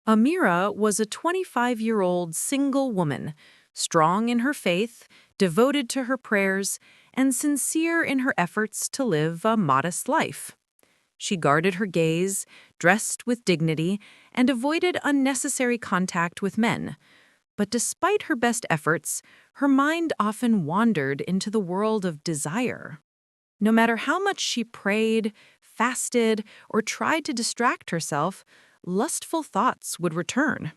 Amira was a 25-year-old single woman, strong in her faith, devoted to her prayers, and sincere in her efforts to live a modest life. She guarded her gaze, dressed with dignity, and avoided unnecessary contact with men. But despite her best efforts, her mind often wandered into the world of desire. No matter how much she prayed, fasted, or tried to distract herself, lustful thoughts would return.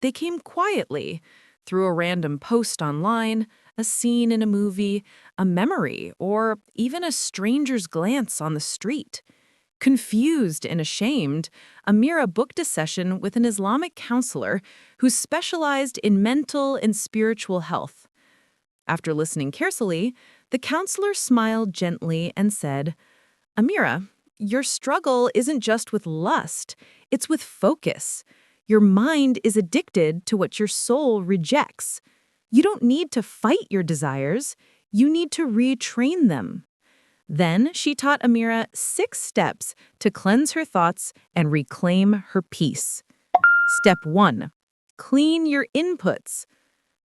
They came quietly, through a random post online, a scene in a movie, a memory, or even a stranger's glance on the street. Confused and ashamed, Amira booked a session with an Islamic counselor who specialized in mental and spiritual health. After listening carefully, the counselor smiled gently and said, "Amira, your struggle isn't just with lust, it's with focus. Your mind is addicted to what your soul rejects. You don't need to fight your desires, you need to retrain them." Then she taught Amira 6 steps to cleanse her thoughts and reclaim her peace. Step 1. Clean your inputs.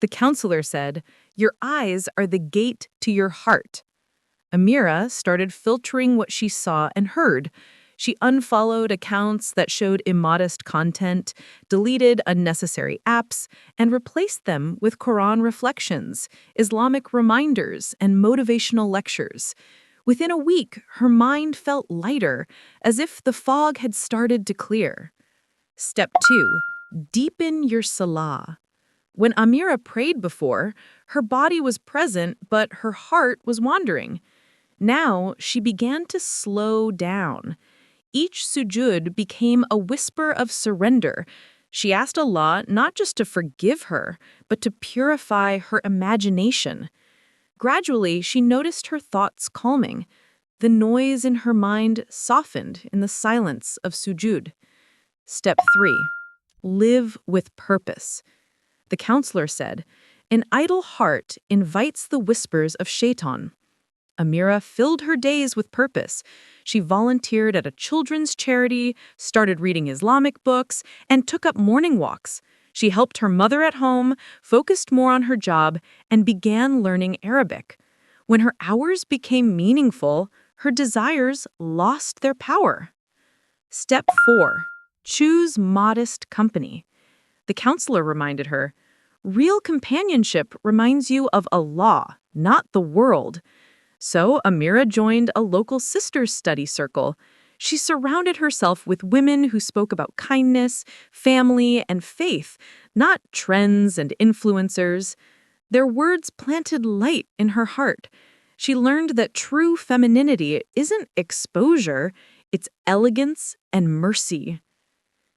The counselor said, "Your eyes are the gate to your heart." Amira started filtering what she saw and heard. She unfollowed accounts that showed immodest content, deleted unnecessary apps, and replaced them with Quran reflections, Islamic reminders, and motivational lectures. Within a week, her mind felt lighter, as if the fog had started to clear. Step 2. Deepen your salah. When Amira prayed before, her body was present, but her heart was wandering. Now, she began to slow down. Each sujud became a whisper of surrender. She asked Allah not just to forgive her, but to purify her imagination. Gradually, she noticed her thoughts calming. The noise in her mind softened in the silence of sujud. Step 3. Live with purpose. The counselor said, "An idle heart invites the whispers of shaitan." Amira filled her days with purpose. She volunteered at a children's charity, started reading Islamic books, and took up morning walks. She helped her mother at home, focused more on her job, and began learning Arabic. When her hours became meaningful, her desires lost their power. Step 4. Choose modest company. The counselor reminded her, "Real companionship reminds you of Allah, not the world." So Amira joined a local sisters' study circle. She surrounded herself with women who spoke about kindness, family, and faith, not trends and influencers. Their words planted light in her heart. She learned that true femininity isn't exposure, it's elegance and mercy.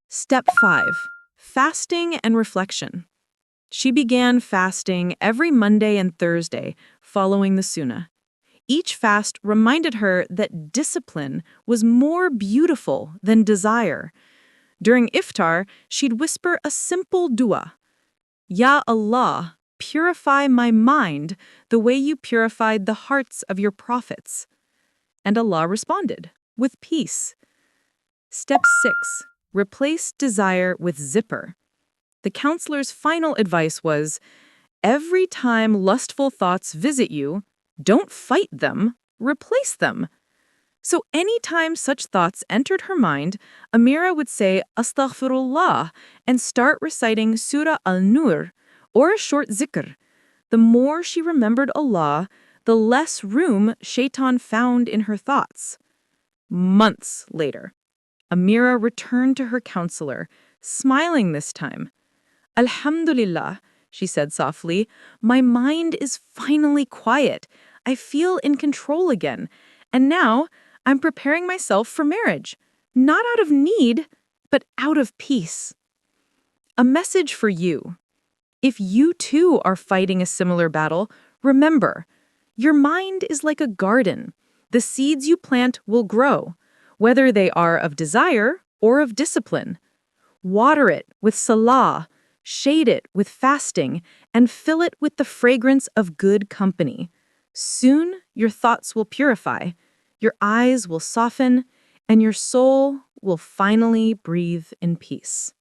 Step 5. Fasting and reflection. She began fasting every Monday and Thursday, following the Sunnah. Each fast reminded her that discipline was more beautiful than desire. During iftar, she'd whisper a simple dua. "Ya Allah, purify my mind the way you purified the hearts of your prophets." And Allah responded, with peace. Step 6. Replace desire with zipper. The counselor's final advice was, "Every time lustful thoughts visit you, don't fight them, replace them." So anytime such thoughts entered her mind, Amira would say Astaghfirullah and start reciting Surah Al-Nur or a short zikr. The more she remembered Allah, the less room shaitan found in her thoughts. Months later, Amira returned to her counselor, smiling this time. "Alhamdulillah," she said softly, "my mind is finally quiet. I feel in control again. And now I'm preparing myself for marriage, not out of need, but out of peace." A message for you. If you too are fighting a similar battle, remember, your mind is like a garden. The seeds you plant will grow, whether they are of desire or of discipline. Water it with salah, shade it with fasting, and fill it with the fragrance of good company. Soon, your thoughts will purify, your eyes will soften, and your soul will finally breathe in peace.